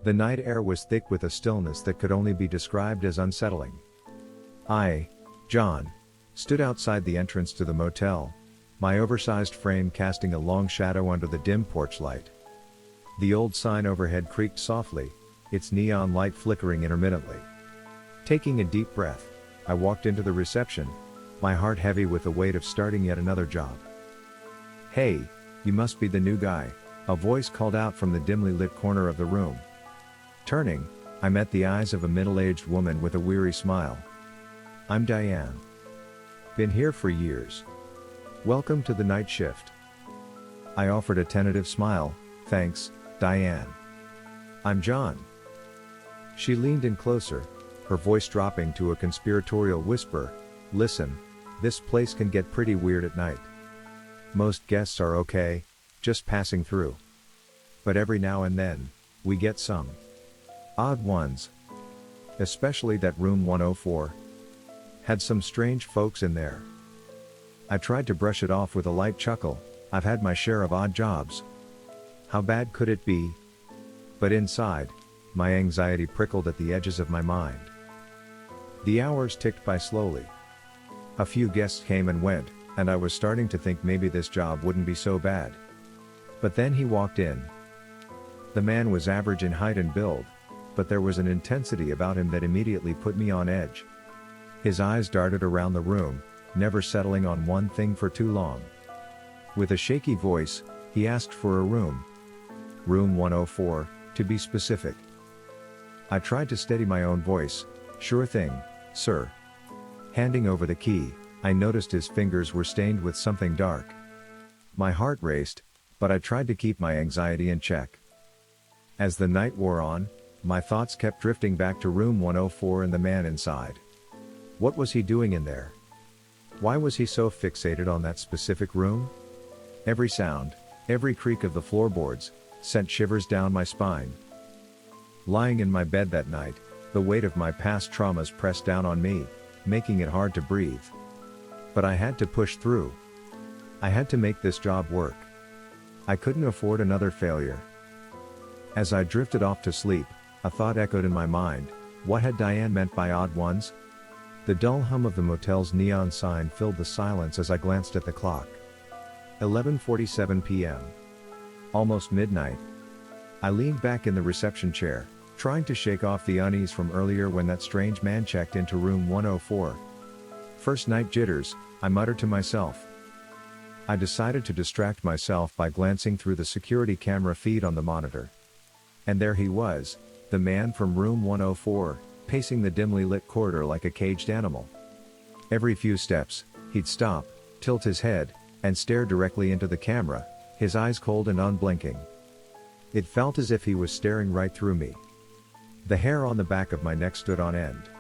The night air was thick with a stillness that could only be described as unsettling. I, John, stood outside the entrance to the motel, my oversized frame casting a long shadow under the dim porch light. The old sign overhead creaked softly, its neon light flickering intermittently. Taking a deep breath, I walked into the reception, my heart heavy with the weight of starting yet another job. "Hey, you must be the new guy," a voice called out from the dimly lit corner of the room. Turning, I met the eyes of a middle-aged woman with a weary smile. "I'm Diane. Been here for years. Welcome to the night shift." I offered a tentative smile. "Thanks, Diane. I'm John." She leaned in closer, her voice dropping to a conspiratorial whisper. "Listen, this place can get pretty weird at night. Most guests are okay, just passing through. But every now and then, we get some odd ones. Especially that room 104. Had some strange folks in there." I tried to brush it off with a light chuckle. I've had my share of odd jobs. How bad could it be? But inside, my anxiety prickled at the edges of my mind. The hours ticked by slowly. A few guests came and went, and I was starting to think maybe this job wouldn't be so bad. But then he walked in. The man was average in height and build, but there was an intensity about him that immediately put me on edge. His eyes darted around the room, never settling on one thing for too long. With a shaky voice, he asked for a room. Room 104, to be specific. I tried to steady my own voice. "Sure thing, sir." Handing over the key, I noticed his fingers were stained with something dark. My heart raced, but I tried to keep my anxiety in check. As the night wore on, my thoughts kept drifting back to room 104 and the man inside. What was he doing in there? Why was he so fixated on that specific room? Every sound, every creak of the floorboards, sent shivers down my spine. Lying in my bed that night, the weight of my past traumas pressed down on me, making it hard to breathe. But I had to push through. I had to make this job work. I couldn't afford another failure. As I drifted off to sleep, a thought echoed in my mind. What had Diane meant by odd ones? The dull hum of the motel's neon sign filled the silence as I glanced at the clock. 11:47 p.m. Almost midnight. I leaned back in the reception chair, trying to shake off the unease from earlier when that strange man checked into room 104. "First night jitters," I muttered to myself. I decided to distract myself by glancing through the security camera feed on the monitor. And there he was, the man from room 104, pacing the dimly lit corridor like a caged animal. Every few steps, he'd stop, tilt his head, and stare directly into the camera, his eyes cold and unblinking. It felt as if he was staring right through me. The hair on the back of my neck stood on end.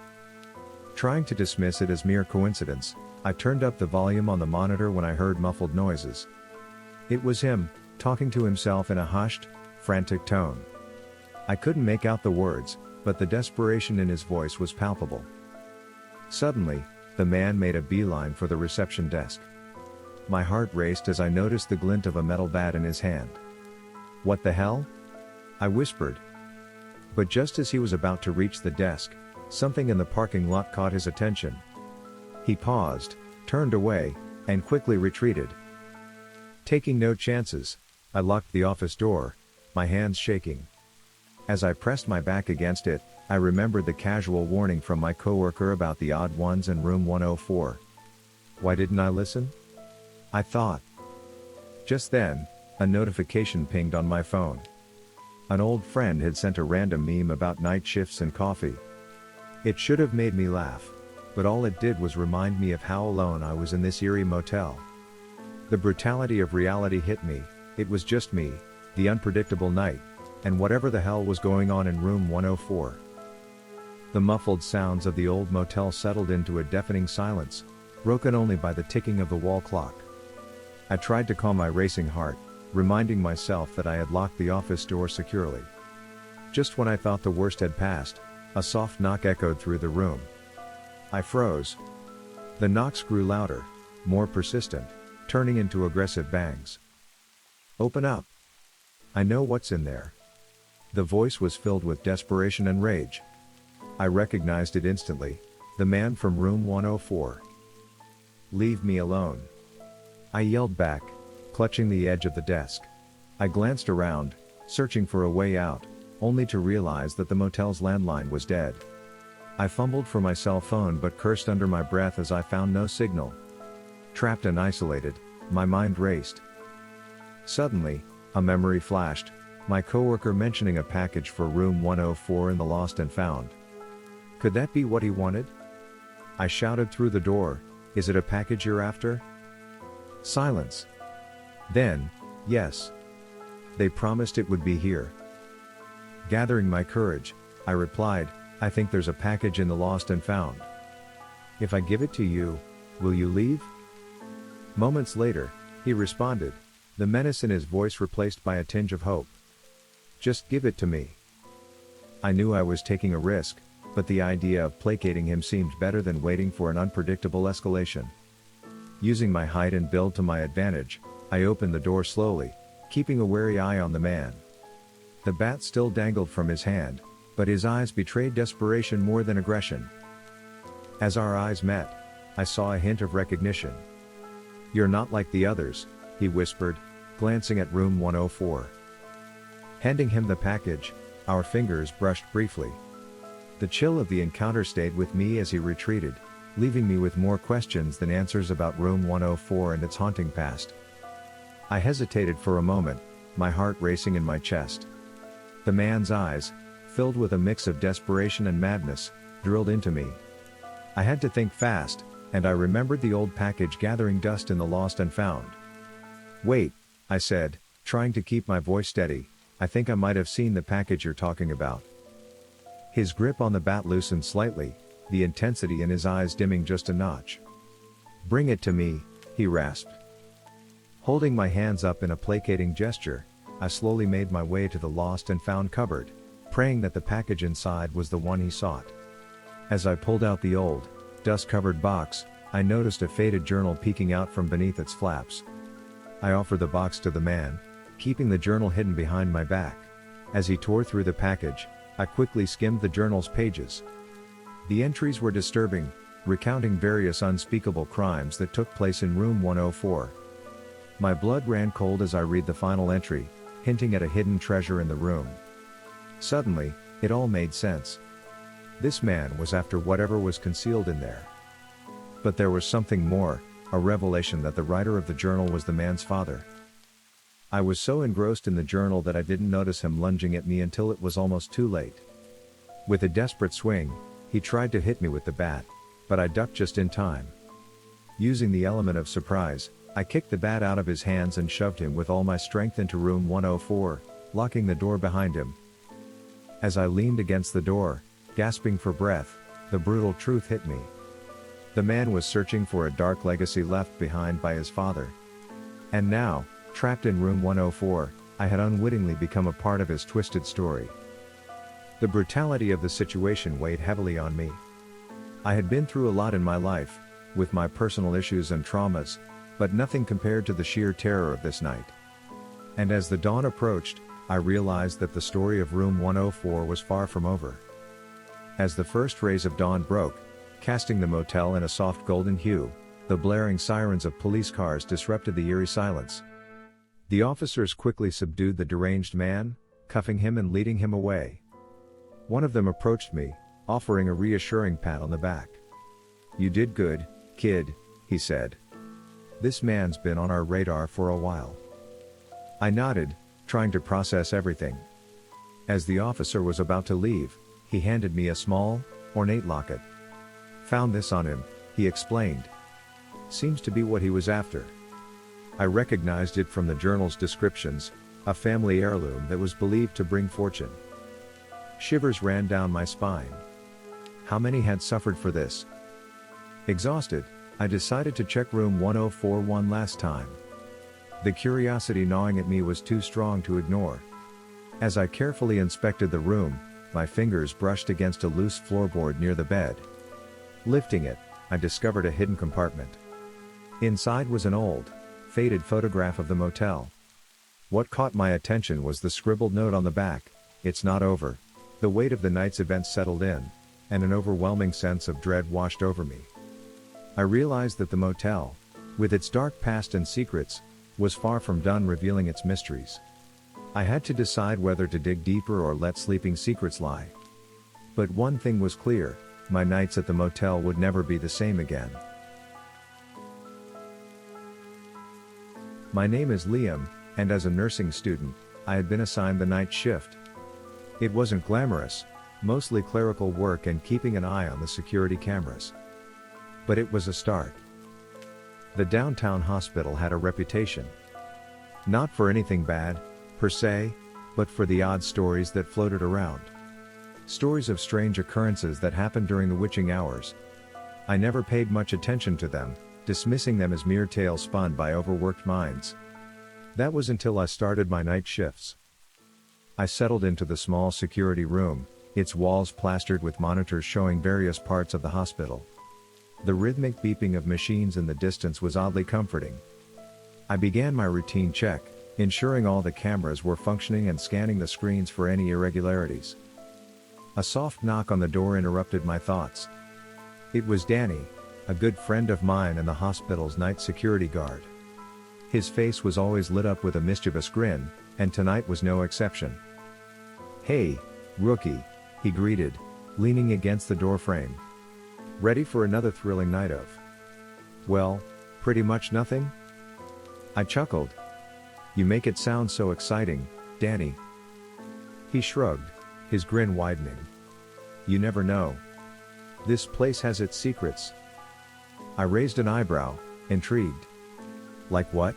Trying to dismiss it as mere coincidence, I turned up the volume on the monitor when I heard muffled noises. It was him, talking to himself in a hushed, frantic tone. I couldn't make out the words, but the desperation in his voice was palpable. Suddenly, the man made a beeline for the reception desk. My heart raced as I noticed the glint of a metal bat in his hand. "What the hell?" I whispered. But just as he was about to reach the desk, something in the parking lot caught his attention. He paused, turned away, and quickly retreated. Taking no chances, I locked the office door, my hands shaking. As I pressed my back against it, I remembered the casual warning from my coworker about the odd ones in room 104. Why didn't I listen? I thought. Just then, a notification pinged on my phone. An old friend had sent a random meme about night shifts and coffee. It should have made me laugh, but all it did was remind me of how alone I was in this eerie motel. The brutality of reality hit me. It was just me, the unpredictable night, and whatever the hell was going on in room 104. The muffled sounds of the old motel settled into a deafening silence, broken only by the ticking of the wall clock. I tried to calm my racing heart, reminding myself that I had locked the office door securely. Just when I thought the worst had passed, a soft knock echoed through the room. I froze. The knocks grew louder, more persistent, turning into aggressive bangs. "Open up. I know what's in there." The voice was filled with desperation and rage. I recognized it instantly, the man from room 104. "Leave me alone," I yelled back, clutching the edge of the desk. I glanced around, searching for a way out, only to realize that the motel's landline was dead. I fumbled for my cell phone but cursed under my breath as I found no signal. Trapped and isolated, my mind raced. Suddenly, a memory flashed, my coworker mentioning a package for room 104 in the lost and found. Could that be what he wanted? I shouted through the door, "Is it a package you're after?" Silence. Then, "Yes. They promised it would be here." Gathering my courage, I replied, "I think there's a package in the lost and found. If I give it to you, will you leave?" Moments later, he responded, the menace in his voice replaced by a tinge of hope. "Just give it to me." I knew I was taking a risk, but the idea of placating him seemed better than waiting for an unpredictable escalation. Using my height and build to my advantage, I opened the door slowly, keeping a wary eye on the man. The bat still dangled from his hand, but his eyes betrayed desperation more than aggression. As our eyes met, I saw a hint of recognition. "You're not like the others," he whispered, glancing at room 104. Handing him the package, our fingers brushed briefly. The chill of the encounter stayed with me as he retreated, leaving me with more questions than answers about room 104 and its haunting past. I hesitated for a moment, my heart racing in my chest. The man's eyes, filled with a mix of desperation and madness, drilled into me. I had to think fast, and I remembered the old package gathering dust in the lost and found. "Wait," I said, trying to keep my voice steady, "I think I might have seen the package you're talking about." His grip on the bat loosened slightly, the intensity in his eyes dimming just a notch. "Bring it to me," he rasped. Holding my hands up in a placating gesture, I slowly made my way to the lost and found cupboard, praying that the package inside was the one he sought. As I pulled out the old, dust-covered box, I noticed a faded journal peeking out from beneath its flaps. I offered the box to the man, keeping the journal hidden behind my back. As he tore through the package, I quickly skimmed the journal's pages. The entries were disturbing, recounting various unspeakable crimes that took place in room 104. My blood ran cold as I read the final entry, hinting at a hidden treasure in the room. Suddenly, it all made sense. This man was after whatever was concealed in there. But there was something more, a revelation that the writer of the journal was the man's father. I was so engrossed in the journal that I didn't notice him lunging at me until it was almost too late. With a desperate swing, he tried to hit me with the bat, but I ducked just in time. Using the element of surprise, I kicked the bat out of his hands and shoved him with all my strength into room 104, locking the door behind him. As I leaned against the door, gasping for breath, the brutal truth hit me. The man was searching for a dark legacy left behind by his father. And now, trapped in room 104, I had unwittingly become a part of his twisted story. The brutality of the situation weighed heavily on me. I had been through a lot in my life, with my personal issues and traumas, but nothing compared to the sheer terror of this night. And as the dawn approached, I realized that the story of room 104 was far from over. As the first rays of dawn broke, casting the motel in a soft golden hue, the blaring sirens of police cars disrupted the eerie silence. The officers quickly subdued the deranged man, cuffing him and leading him away. One of them approached me, offering a reassuring pat on the back. "You did good, kid," he said. "This man's been on our radar for a while." I nodded, trying to process everything. As the officer was about to leave, he handed me a small, ornate locket. "Found this on him," he explained. "Seems to be what he was after." I recognized it from the journal's descriptions, a family heirloom that was believed to bring fortune. Shivers ran down my spine. How many had suffered for this? Exhausted, I decided to check room 104 one last time. The curiosity gnawing at me was too strong to ignore. As I carefully inspected the room, my fingers brushed against a loose floorboard near the bed. Lifting it, I discovered a hidden compartment. Inside was an old, faded photograph of the motel. What caught my attention was the scribbled note on the back, It's not over. The weight of the night's events settled in, and an overwhelming sense of dread washed over me. I realized that the motel, with its dark past and secrets, was far from done revealing its mysteries. I had to decide whether to dig deeper or let sleeping secrets lie. But one thing was clear, my nights at the motel would never be the same again. My name is Liam, and as a nursing student, I had been assigned the night shift. It wasn't glamorous, mostly clerical work and keeping an eye on the security cameras. But it was a start. The downtown hospital had a reputation. Not for anything bad, per se, but for the odd stories that floated around. Stories of strange occurrences that happened during the witching hours. I never paid much attention to them, dismissing them as mere tales spun by overworked minds. That was until I started my night shifts. I settled into the small security room, its walls plastered with monitors showing various parts of the hospital. The rhythmic beeping of machines in the distance was oddly comforting. I began my routine check, ensuring all the cameras were functioning and scanning the screens for any irregularities. A soft knock on the door interrupted my thoughts. It was Danny, a good friend of mine and the hospital's night security guard. His face was always lit up with a mischievous grin, and tonight was no exception. "Hey, rookie," he greeted, leaning against the doorframe. "Ready for another thrilling night of, well, pretty much nothing?" I chuckled. "You make it sound so exciting, Danny." He shrugged, his grin widening. "You never know. This place has its secrets." I raised an eyebrow, intrigued. "Like what?"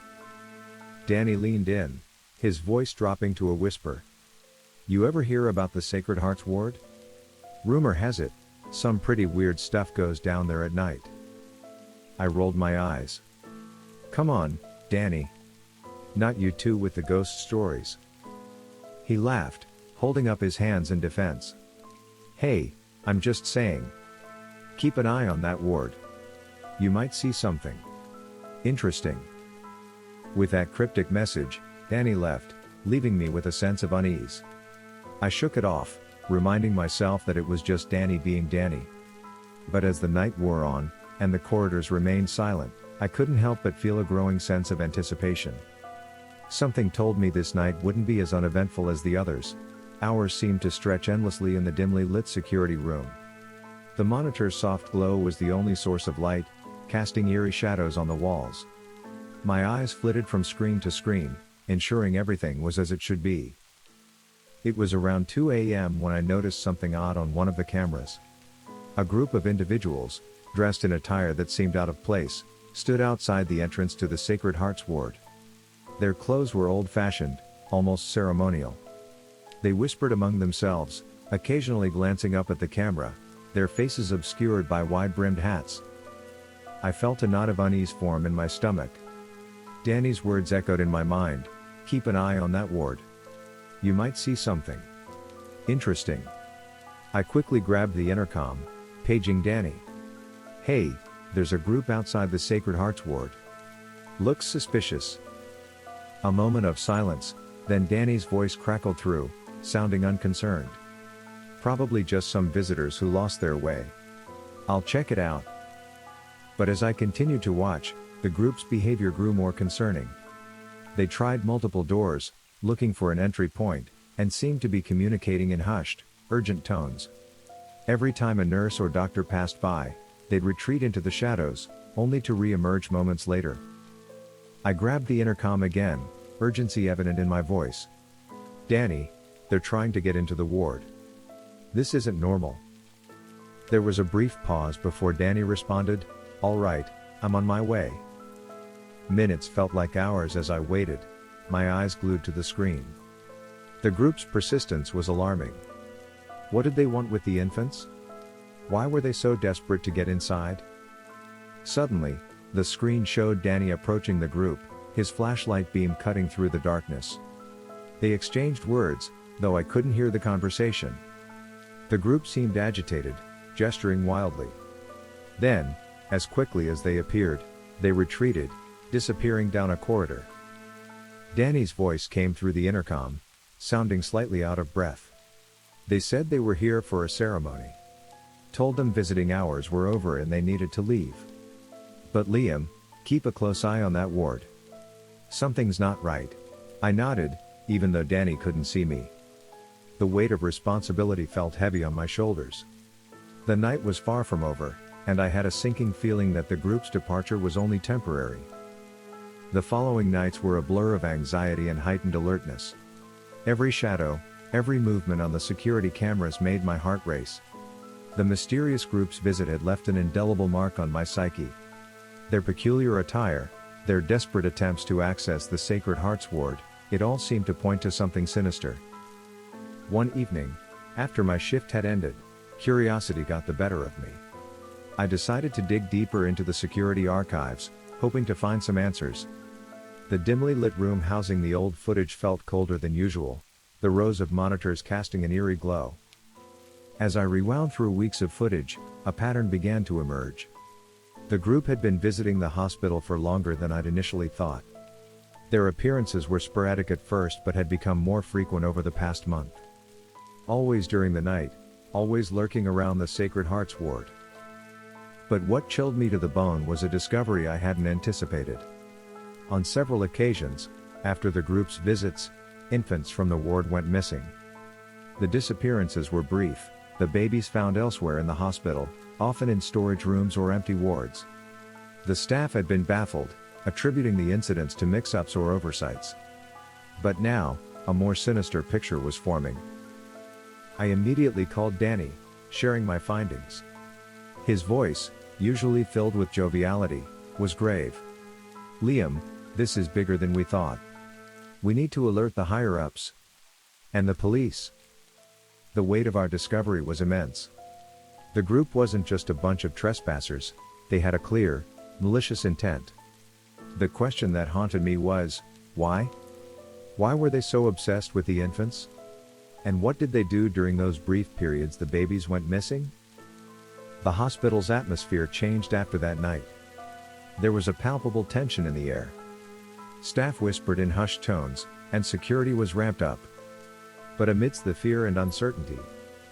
Danny leaned in, his voice dropping to a whisper. "You ever hear about the Sacred Hearts ward? Rumor has it, some pretty weird stuff goes down there at night." I rolled my eyes. "Come on, Danny. Not you too with the ghost stories." He laughed, holding up his hands in defense. "Hey, I'm just saying. Keep an eye on that ward. You might see something interesting." With that cryptic message, Danny left, leaving me with a sense of unease. I shook it off, reminding myself that it was just Danny being Danny. But as the night wore on, and the corridors remained silent, I couldn't help but feel a growing sense of anticipation. Something told me this night wouldn't be as uneventful as the others. Hours seemed to stretch endlessly in the dimly lit security room. The monitor's soft glow was the only source of light, casting eerie shadows on the walls. My eyes flitted from screen to screen, ensuring everything was as it should be. It was around 2 a.m. when I noticed something odd on one of the cameras. A group of individuals, dressed in attire that seemed out of place, stood outside the entrance to the Sacred Hearts ward. Their clothes were old-fashioned, almost ceremonial. They whispered among themselves, occasionally glancing up at the camera, their faces obscured by wide-brimmed hats. I felt a knot of unease form in my stomach. Danny's words echoed in my mind, "Keep an eye on that ward. You might see something interesting." I quickly grabbed the intercom, paging Danny. "Hey, there's a group outside the Sacred Hearts ward. Looks suspicious." A moment of silence, then Danny's voice crackled through, sounding unconcerned. "Probably just some visitors who lost their way. I'll check it out." But as I continued to watch, the group's behavior grew more concerning. They tried multiple doors, looking for an entry point, and seemed to be communicating in hushed, urgent tones. Every time a nurse or doctor passed by, they'd retreat into the shadows, only to re-emerge moments later. I grabbed the intercom again, urgency evident in my voice. "Danny, they're trying to get into the ward. This isn't normal." There was a brief pause before Danny responded, "All right, I'm on my way." Minutes felt like hours as I waited, my eyes glued to the screen. The group's persistence was alarming. What did they want with the infants? Why were they so desperate to get inside? Suddenly, the screen showed Danny approaching the group, his flashlight beam cutting through the darkness. They exchanged words, though I couldn't hear the conversation. The group seemed agitated, gesturing wildly. Then, as quickly as they appeared, they retreated, disappearing down a corridor. Danny's voice came through the intercom, sounding slightly out of breath. They said they were here for a ceremony. Told them visiting hours were over and they needed to leave. But Liam, keep a close eye on that ward. Something's not right. I nodded, even though Danny couldn't see me. The weight of responsibility felt heavy on my shoulders. The night was far from over, and I had a sinking feeling that the group's departure was only temporary. The following nights were a blur of anxiety and heightened alertness. Every shadow, every movement on the security cameras made my heart race. The mysterious group's visit had left an indelible mark on my psyche. Their peculiar attire, their desperate attempts to access the Sacred Hearts ward, it all seemed to point to something sinister. One evening, after my shift had ended, curiosity got the better of me. I decided to dig deeper into the security archives, hoping to find some answers. The dimly lit room housing the old footage felt colder than usual, the rows of monitors casting an eerie glow. As I rewound through weeks of footage, a pattern began to emerge. The group had been visiting the hospital for longer than I'd initially thought. Their appearances were sporadic at first but had become more frequent over the past month. Always during the night, always lurking around the Sacred Hearts ward. But what chilled me to the bone was a discovery I hadn't anticipated. On several occasions, after the group's visits, infants from the ward went missing. The disappearances were brief, the babies found elsewhere in the hospital, often in storage rooms or empty wards. The staff had been baffled, attributing the incidents to mix-ups or oversights. But now, a more sinister picture was forming. I immediately called Danny, sharing my findings. His voice, usually filled with joviality, was grave. "Liam, this is bigger than we thought. We need to alert the higher-ups. And the police." The weight of our discovery was immense. The group wasn't just a bunch of trespassers, they had a clear, malicious intent. The question that haunted me was, why? Why were they so obsessed with the infants? And what did they do during those brief periods the babies went missing? The hospital's atmosphere changed after that night. There was a palpable tension in the air. Staff whispered in hushed tones, and security was ramped up. But amidst the fear and uncertainty,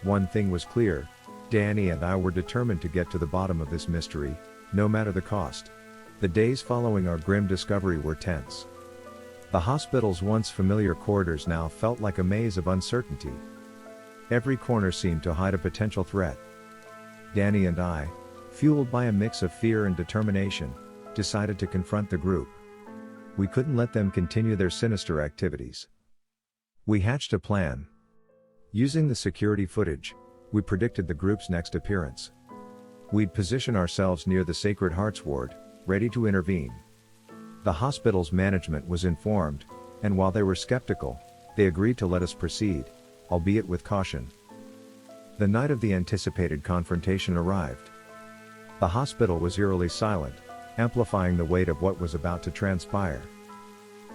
one thing was clear: Danny and I were determined to get to the bottom of this mystery, no matter the cost. The days following our grim discovery were tense. The hospital's once familiar corridors now felt like a maze of uncertainty. Every corner seemed to hide a potential threat. Danny and I, fueled by a mix of fear and determination, decided to confront the group. We couldn't let them continue their sinister activities. We hatched a plan. Using the security footage, we predicted the group's next appearance. We'd position ourselves near the Sacred Hearts ward, ready to intervene. The hospital's management was informed, and while they were skeptical, they agreed to let us proceed, albeit with caution. The night of the anticipated confrontation arrived. The hospital was eerily silent, amplifying the weight of what was about to transpire.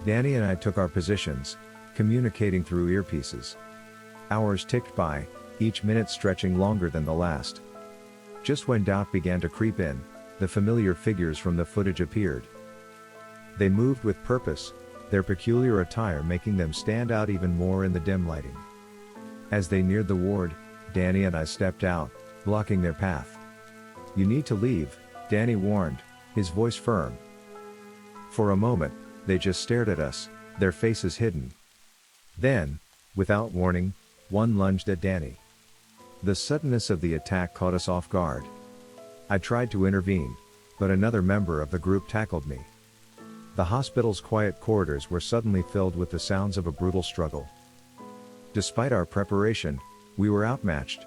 Danny and I took our positions, communicating through earpieces. Hours ticked by, each minute stretching longer than the last. Just when doubt began to creep in, the familiar figures from the footage appeared. They moved with purpose, their peculiar attire making them stand out even more in the dim lighting. As they neared the ward, Danny and I stepped out, blocking their path. "You need to leave," Danny warned, his voice firm. For a moment, they just stared at us, their faces hidden. Then, without warning, one lunged at Danny. The suddenness of the attack caught us off guard. I tried to intervene, but another member of the group tackled me. The hospital's quiet corridors were suddenly filled with the sounds of a brutal struggle. Despite our preparation, we were outmatched.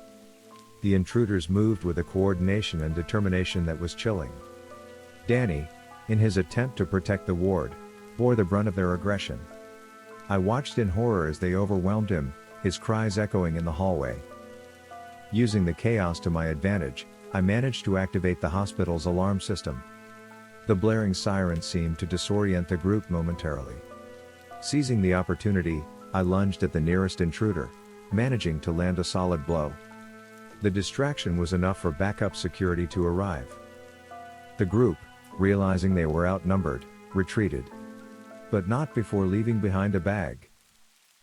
The intruders moved with a coordination and determination that was chilling. Danny, in his attempt to protect the ward, bore the brunt of their aggression. I watched in horror as they overwhelmed him, his cries echoing in the hallway. Using the chaos to my advantage, I managed to activate the hospital's alarm system. The blaring siren seemed to disorient the group momentarily. Seizing the opportunity, I lunged at the nearest intruder, managing to land a solid blow. The distraction was enough for backup security to arrive. The group, realizing they were outnumbered, retreated. But not before leaving behind a bag.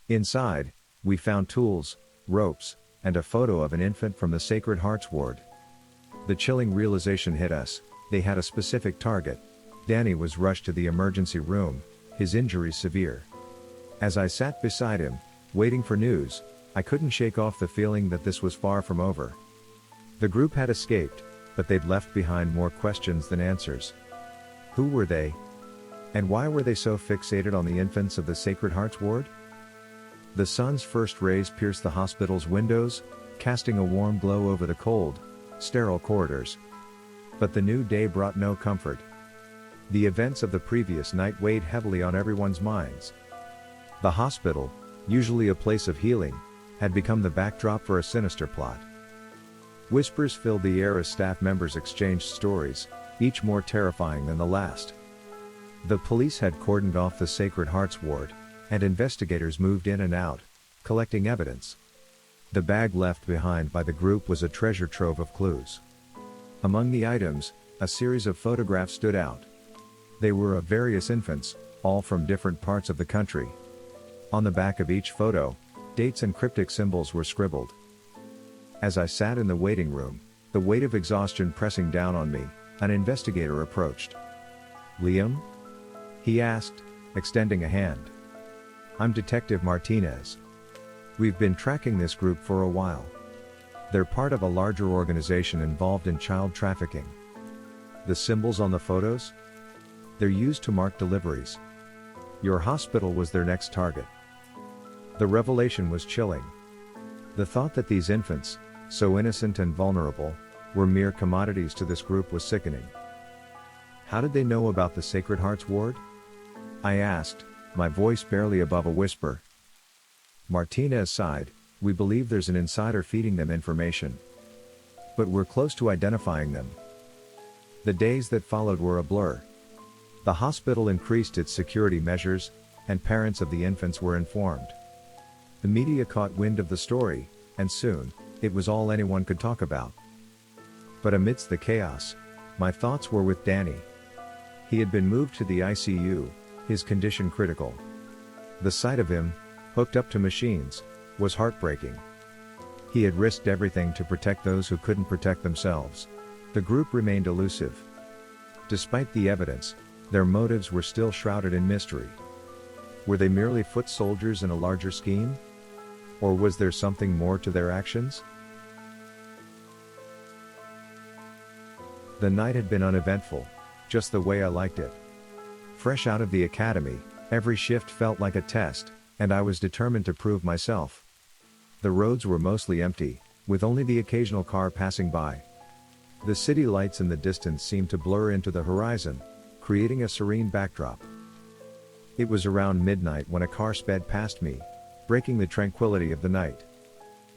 Inside, we found tools, ropes, and a photo of an infant from the Sacred Hearts ward. The chilling realization hit us: they had a specific target. Danny was rushed to the emergency room, his injuries severe. As I sat beside him, waiting for news, I couldn't shake off the feeling that this was far from over. The group had escaped, but they'd left behind more questions than answers. Who were they? And why were they so fixated on the infants of the Sacred Hearts ward? The sun's first rays pierced the hospital's windows, casting a warm glow over the cold, sterile corridors. But the new day brought no comfort. The events of the previous night weighed heavily on everyone's minds. The hospital, usually a place of healing, had become the backdrop for a sinister plot. Whispers filled the air as staff members exchanged stories, each more terrifying than the last. The police had cordoned off the Sacred Hearts ward, and investigators moved in and out, collecting evidence. The bag left behind by the group was a treasure trove of clues. Among the items, a series of photographs stood out. They were of various infants, all from different parts of the country. On the back of each photo, dates and cryptic symbols were scribbled. As I sat in the waiting room, the weight of exhaustion pressing down on me, an investigator approached. "Liam?" he asked, extending a hand. "I'm Detective Martinez. We've been tracking this group for a while. They're part of a larger organization involved in child trafficking. The symbols on the photos? They're used to mark deliveries. Your hospital was their next target." The revelation was chilling. The thought that these infants, so innocent and vulnerable, were mere commodities to this group was sickening. "How did they know about the Sacred Hearts ward?" I asked, my voice barely above a whisper. Martinez sighed. "We believe there's an insider feeding them information. But we're close to identifying them." The days that followed were a blur. The hospital increased its security measures, and parents of the infants were informed. The media caught wind of the story, and soon, it was all anyone could talk about. But amidst the chaos, my thoughts were with Danny. He had been moved to the ICU, his condition critical. The sight of him, hooked up to machines, was heartbreaking. He had risked everything to protect those who couldn't protect themselves. The group remained elusive. Despite the evidence, their motives were still shrouded in mystery. Were they merely foot soldiers in a larger scheme? Or was there something more to their actions? The night had been uneventful, just the way I liked it. Fresh out of the academy, every shift felt like a test, and I was determined to prove myself. The roads were mostly empty, with only the occasional car passing by. The city lights in the distance seemed to blur into the horizon, creating a serene backdrop. It was around midnight when a car sped past me, breaking the tranquility of the night.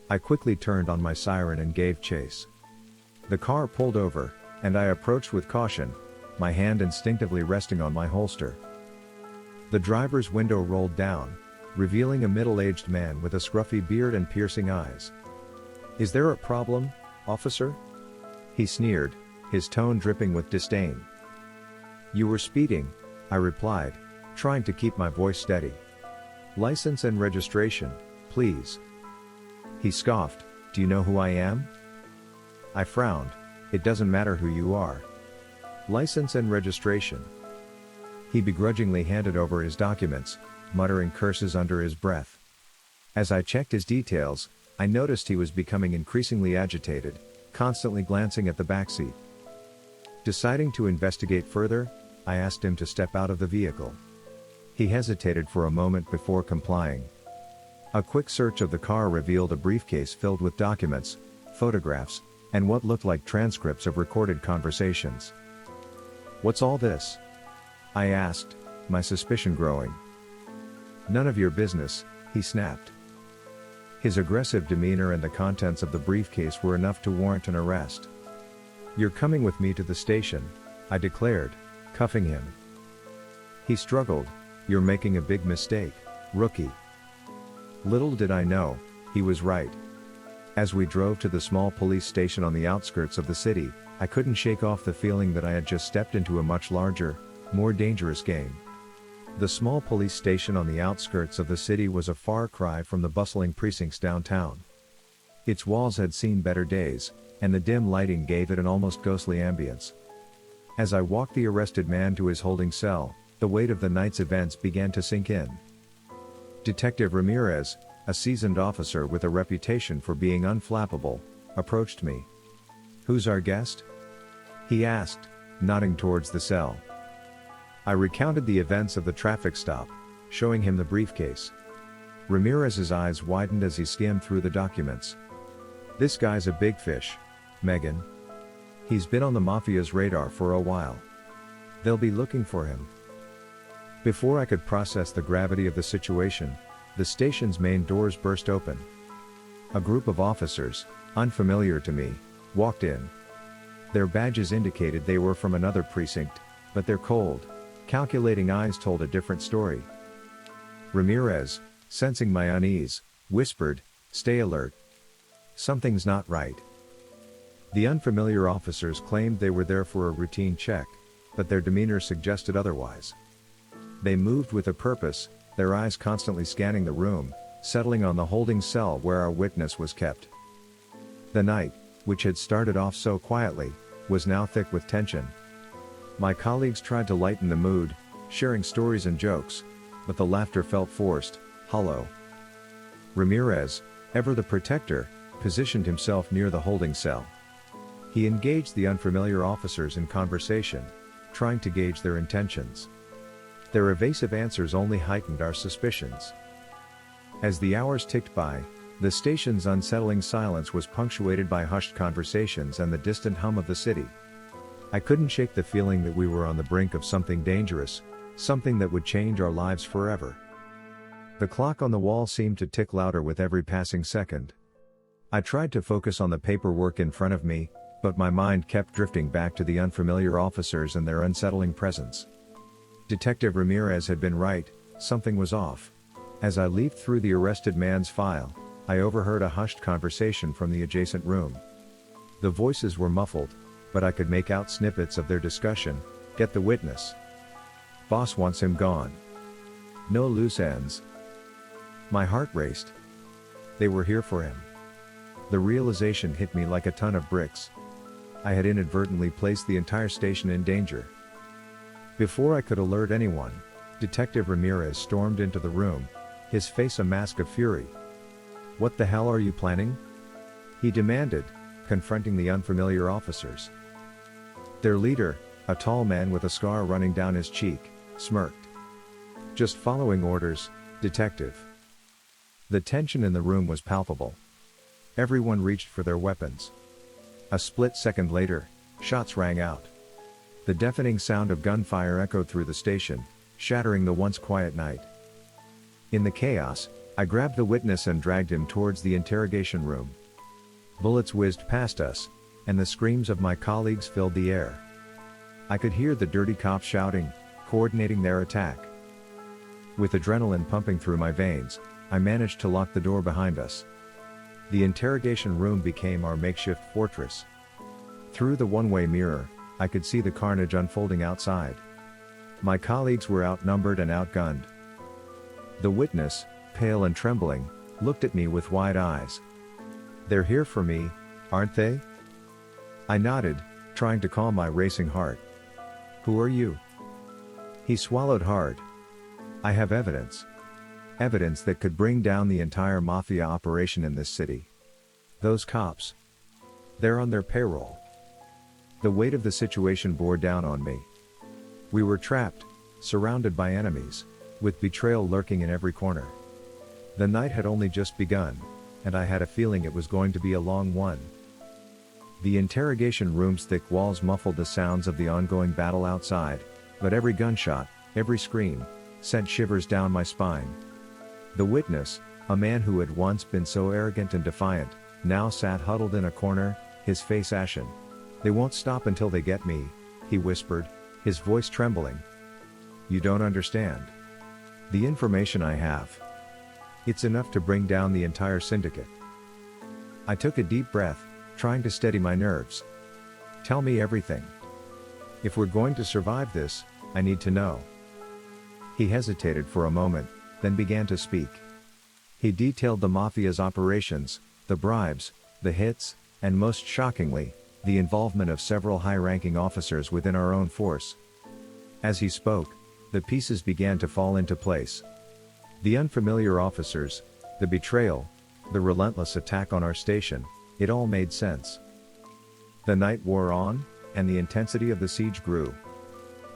I quickly turned on my siren and gave chase. The car pulled over, and I approached with caution, my hand instinctively resting on my holster. The driver's window rolled down, revealing a middle-aged man with a scruffy beard and piercing eyes. "Is there a problem, officer?" he sneered, his tone dripping with disdain. "You were speeding," I replied, trying to keep my voice steady. "License and registration, please." He scoffed. "Do you know who I am?" I frowned. "It doesn't matter who you are. License and registration." He begrudgingly handed over his documents, muttering curses under his breath. As I checked his details, I noticed he was becoming increasingly agitated, constantly glancing at the backseat. Deciding to investigate further, I asked him to step out of the vehicle. He hesitated for a moment before complying. A quick search of the car revealed a briefcase filled with documents, photographs, and what looked like transcripts of recorded conversations. "What's all this?" I asked, my suspicion growing. "None of your business," he snapped. His aggressive demeanor and the contents of the briefcase were enough to warrant an arrest. "You're coming with me to the station," I declared, cuffing him. He struggled. "You're making a big mistake, rookie." Little did I know, he was right. As we drove to the small police station on the outskirts of the city, I couldn't shake off the feeling that I had just stepped into a much larger, more dangerous game. The small police station on the outskirts of the city was a far cry from the bustling precincts downtown. Its walls had seen better days, and the dim lighting gave it an almost ghostly ambience. As I walked the arrested man to his holding cell, the weight of the night's events began to sink in. Detective Ramirez, a seasoned officer with a reputation for being unflappable, approached me. "Who's our guest?" he asked, nodding towards the cell. I recounted the events of the traffic stop, showing him the briefcase. Ramirez's eyes widened as he skimmed through the documents. "This guy's a big fish, Megan. He's been on the mafia's radar for a while. They'll be looking for him." Before I could process the gravity of the situation, the station's main doors burst open. A group of officers, unfamiliar to me, walked in. Their badges indicated they were from another precinct, but their cold, calculating eyes told a different story. Ramirez, sensing my unease, whispered, "Stay alert. Something's not right." The unfamiliar officers claimed they were there for a routine check, but their demeanor suggested otherwise. They moved with a purpose, their eyes constantly scanning the room, settling on the holding cell where our witness was kept. The night, which had started off so quietly, was now thick with tension. My colleagues tried to lighten the mood, sharing stories and jokes, but the laughter felt forced, hollow. Ramirez, ever the protector, positioned himself near the holding cell. He engaged the unfamiliar officers in conversation, trying to gauge their intentions. Their evasive answers only heightened our suspicions. As the hours ticked by, the station's unsettling silence was punctuated by hushed conversations and the distant hum of the city. I couldn't shake the feeling that we were on the brink of something dangerous, something that would change our lives forever. The clock on the wall seemed to tick louder with every passing second. I tried to focus on the paperwork in front of me, but my mind kept drifting back to the unfamiliar officers and their unsettling presence. Detective Ramirez had been right, something was off. As I leafed through the arrested man's file, I overheard a hushed conversation from the adjacent room. The voices were muffled, but I could make out snippets of their discussion. "Get the witness. Boss wants him gone. No loose ends." My heart raced. They were here for him. The realization hit me like a ton of bricks. I had inadvertently placed the entire station in danger. Before I could alert anyone, Detective Ramirez stormed into the room, his face a mask of fury. "What the hell are you planning?" he demanded, confronting the unfamiliar officers. Their leader, a tall man with a scar running down his cheek, smirked. "Just following orders, Detective." The tension in the room was palpable. Everyone reached for their weapons. A split second later, shots rang out. The deafening sound of gunfire echoed through the station, shattering the once quiet night. In the chaos, I grabbed the witness and dragged him towards the interrogation room. Bullets whizzed past us, and the screams of my colleagues filled the air. I could hear the dirty cops shouting, coordinating their attack. With adrenaline pumping through my veins, I managed to lock the door behind us. The interrogation room became our makeshift fortress. Through the one-way mirror, I could see the carnage unfolding outside. My colleagues were outnumbered and outgunned. The witness, pale and trembling, looked at me with wide eyes. "They're here for me, aren't they?" I nodded, trying to calm my racing heart. "Who are you?" He swallowed hard. "I have evidence. Evidence that could bring down the entire mafia operation in this city. Those cops. They're on their payroll." The weight of the situation bore down on me. We were trapped, surrounded by enemies, with betrayal lurking in every corner. The night had only just begun, and I had a feeling it was going to be a long one. The interrogation room's thick walls muffled the sounds of the ongoing battle outside, but every gunshot, every scream, sent shivers down my spine. The witness, a man who had once been so arrogant and defiant, now sat huddled in a corner, his face ashen. "They won't stop until they get me," he whispered, his voice trembling. "You don't understand. The information I have. It's enough to bring down the entire syndicate." I took a deep breath, trying to steady my nerves. "Tell me everything. If we're going to survive this, I need to know." He hesitated for a moment, then began to speak. He detailed the mafia's operations, the bribes, the hits, and most shockingly, the involvement of several high-ranking officers within our own force. As he spoke, the pieces began to fall into place. The unfamiliar officers, the betrayal, the relentless attack on our station, it all made sense. The night wore on, and the intensity of the siege grew.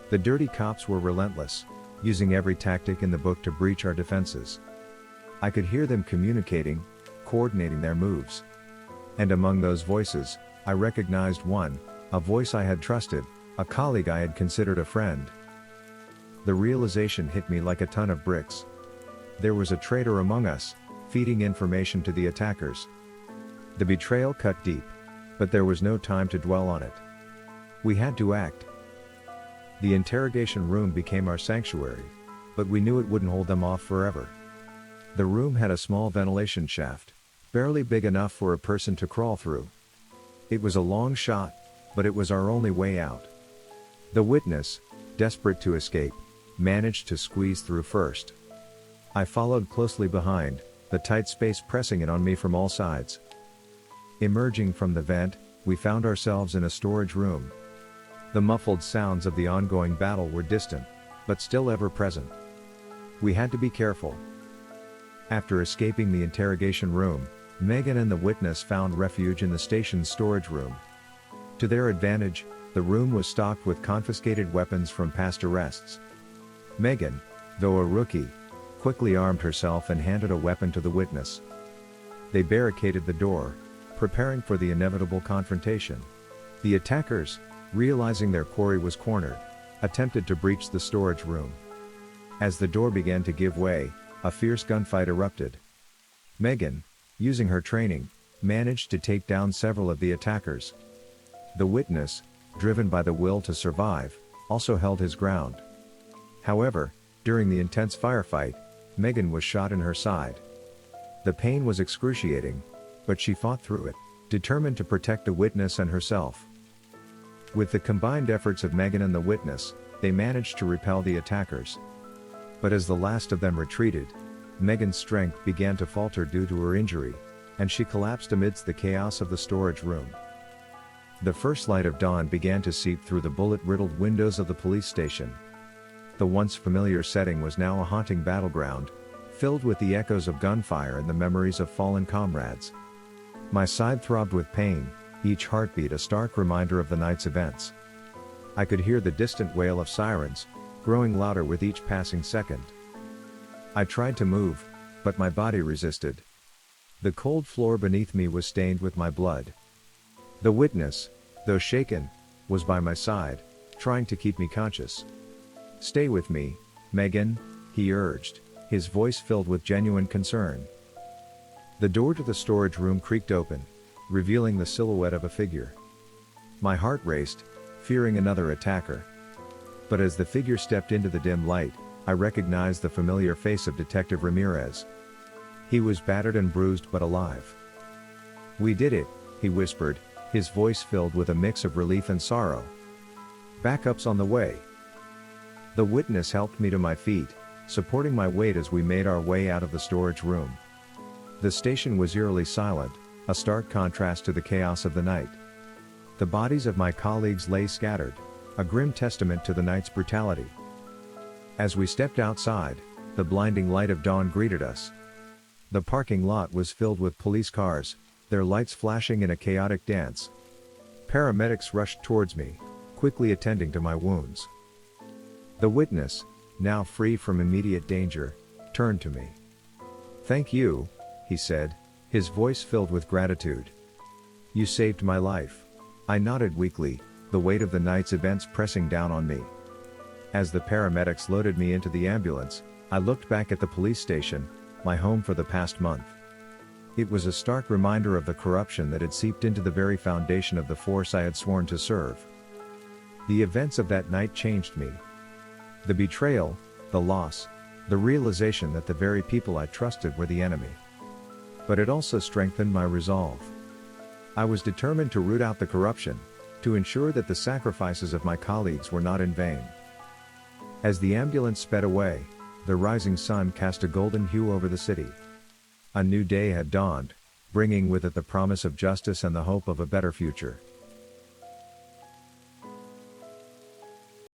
The dirty cops were relentless, using every tactic in the book to breach our defenses. I could hear them communicating, coordinating their moves. And among those voices, I recognized one, a voice I had trusted, a colleague I had considered a friend. The realization hit me like a ton of bricks. There was a traitor among us, feeding information to the attackers. The betrayal cut deep, but there was no time to dwell on it. We had to act. The interrogation room became our sanctuary, but we knew it wouldn't hold them off forever. The room had a small ventilation shaft, barely big enough for a person to crawl through. It was a long shot, but it was our only way out. The witness, desperate to escape, managed to squeeze through first. I followed closely behind, the tight space pressing in on me from all sides. Emerging from the vent, we found ourselves in a storage room. The muffled sounds of the ongoing battle were distant, but still ever present. We had to be careful. After escaping the interrogation room, Megan and the witness found refuge in the station's storage room. To their advantage, the room was stocked with confiscated weapons from past arrests. Megan, though a rookie, quickly armed herself and handed a weapon to the witness. They barricaded the door, preparing for the inevitable confrontation. The attackers, realizing their quarry was cornered, attempted to breach the storage room. As the door began to give way, a fierce gunfight erupted. Megan, using her training, managed to take down several of the attackers. The witness, driven by the will to survive, also held his ground. However, during the intense firefight, Megan was shot in her side. The pain was excruciating, but she fought through it, determined to protect the witness and herself. With the combined efforts of Megan and the witness, they managed to repel the attackers. But as the last of them retreated, Megan's strength began to falter due to her injury, and she collapsed amidst the chaos of the storage room. The first light of dawn began to seep through the bullet-riddled windows of the police station. The once familiar setting was now a haunting battleground, filled with the echoes of gunfire and the memories of fallen comrades. My side throbbed with pain, each heartbeat a stark reminder of the night's events. I could hear the distant wail of sirens, growing louder with each passing second. I tried to move, but my body resisted. The cold floor beneath me was stained with my blood. The witness, though shaken, was by my side, trying to keep me conscious. "Stay with me, Megan," he urged, his voice filled with genuine concern. The door to the storage room creaked open, revealing the silhouette of a figure. My heart raced, fearing another attacker. But as the figure stepped into the dim light, I recognized the familiar face of Detective Ramirez. He was battered and bruised but alive. "We did it," he whispered, his voice filled with a mix of relief and sorrow. "Backup's on the way." The witness helped me to my feet, supporting my weight as we made our way out of the storage room. The station was eerily silent, a stark contrast to the chaos of the night. The bodies of my colleagues lay scattered, a grim testament to the night's brutality. As we stepped outside, the blinding light of dawn greeted us. The parking lot was filled with police cars, their lights flashing in a chaotic dance. Paramedics rushed towards me, quickly attending to my wounds. The witness, now free from immediate danger, turned to me. "Thank you," he said, his voice filled with gratitude. "You saved my life." I nodded weakly, the weight of the night's events pressing down on me. As the paramedics loaded me into the ambulance, I looked back at the police station, my home for the past month. It was a stark reminder of the corruption that had seeped into the very foundation of the force I had sworn to serve. The events of that night changed me. The betrayal, the loss, the realization that the very people I trusted were the enemy. But it also strengthened my resolve. I was determined to root out the corruption, to ensure that the sacrifices of my colleagues were not in vain. As the ambulance sped away, the rising sun cast a golden hue over the city. A new day had dawned, bringing with it the promise of justice and the hope of a better future.